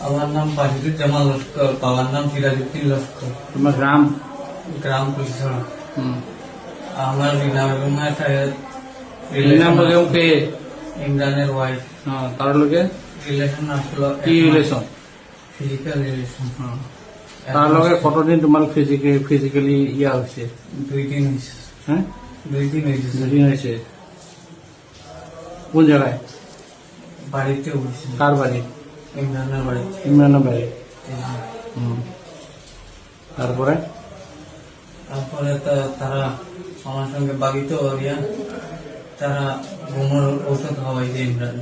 আমার নাম বাহিদুজ্জামান লস্কর, বাবার নাম সিরাজউদ্দিন লস্কর। তোমার গ্রাম? গ্রাম পুলিশরা। আমার রিনা বেগমের রিনা বেগম কে? ইমরানের ওয়াইফ। তার লগে রিলেশন আসলো। কি রিলেশন? Physical relation. তার লগে কতদিন তোমার ফিজিক্যালি ইয়া হয়েছে? 2 দিন হয়েছে। হ্যাঁ, 2 দিন হয়েছে। দুদিন হয়েছে। কোন জায়গায়? বাড়িতে হয়েছে। কার বাড়ি? ইমরানের বাড়িতে। ইমরানের বাড়ি। তারপরে তারপরে তারা আমার সঙ্গে বাগিতে হইয়া তারা ঘুমের ঔষধ খাওয়াইছে ইমরান।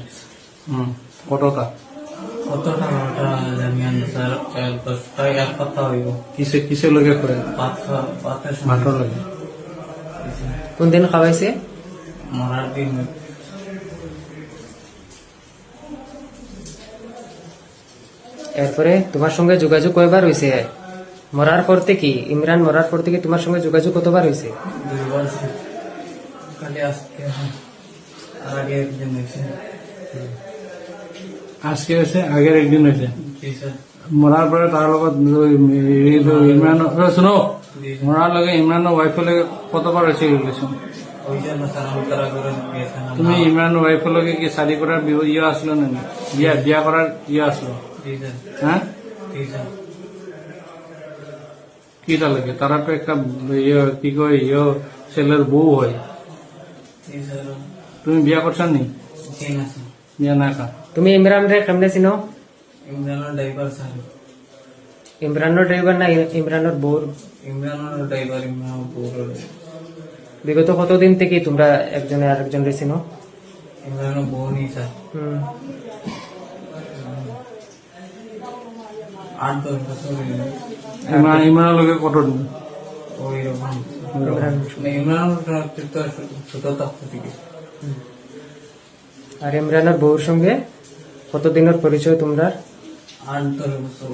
কতটা? কত টাকা জানি না স্যার, 10 পাতা হইব। কিসে লগে করে? পাতের ভাতর লগে। কোন দিন খাওয়াইছে? মরার দিন। এরপরে তোমার সঙ্গে যোগাযোগ কয়বার হয়েছে? মরার পর থেকে, ইমরান মরার পর থেকে তোমার সঙ্গে যোগাযোগ কতবার হয়েছে? 2 বার। খালি আজকে আর আগে একদিন হয়েছে। আজকে হয়েছে, আগের একদিন হয়েছে। জি স্যার। মরার পরে তার লগত ইমরান শুনো, মরার লগে ইমরানের ওয়াইফের লগে কতবার হয়েছে রিলেশন? ওই জন্য স্যার আমি তারা করে গিয়েছিলাম। তুমি ইমরান ওয়াইফের লগে কি শাদি করার ইয়ে আসলো না? বিয়া করার ইয়ে আসলো? জি স্যার। হ্যাঁ, জি স্যার। কিটা লাগে? তারা তো একটা ইয়ে কি কয় ইয়ে ছেলের বউ হয়। জি স্যার। তুমি বিয়া করছো নি? জি না স্যার। বিয়া না কা? তুমি ইমরান রে কেমনে চিনো? ইমরানের ড্রাইভার স্যার। ইমরানের ড্রাইভার না ইমরানের বউর? ইমরানের ড্রাইভার, ইমরানের বউর। বিগত কতদিন থেকে তোমরা একজনে আরেকজন রে চিনো? ইমরানের বউ নেই স্যার। 8-10 বছর হয়ে গেছে। ইমরানের লগে কতদিন? ওই রকম। ইমরান ইমরানের তো ছোট থাকতে থেকে। আর ইমরানের বউর সঙ্গে কতদিনের পরিচয় তোমরা? 8-10 বছর।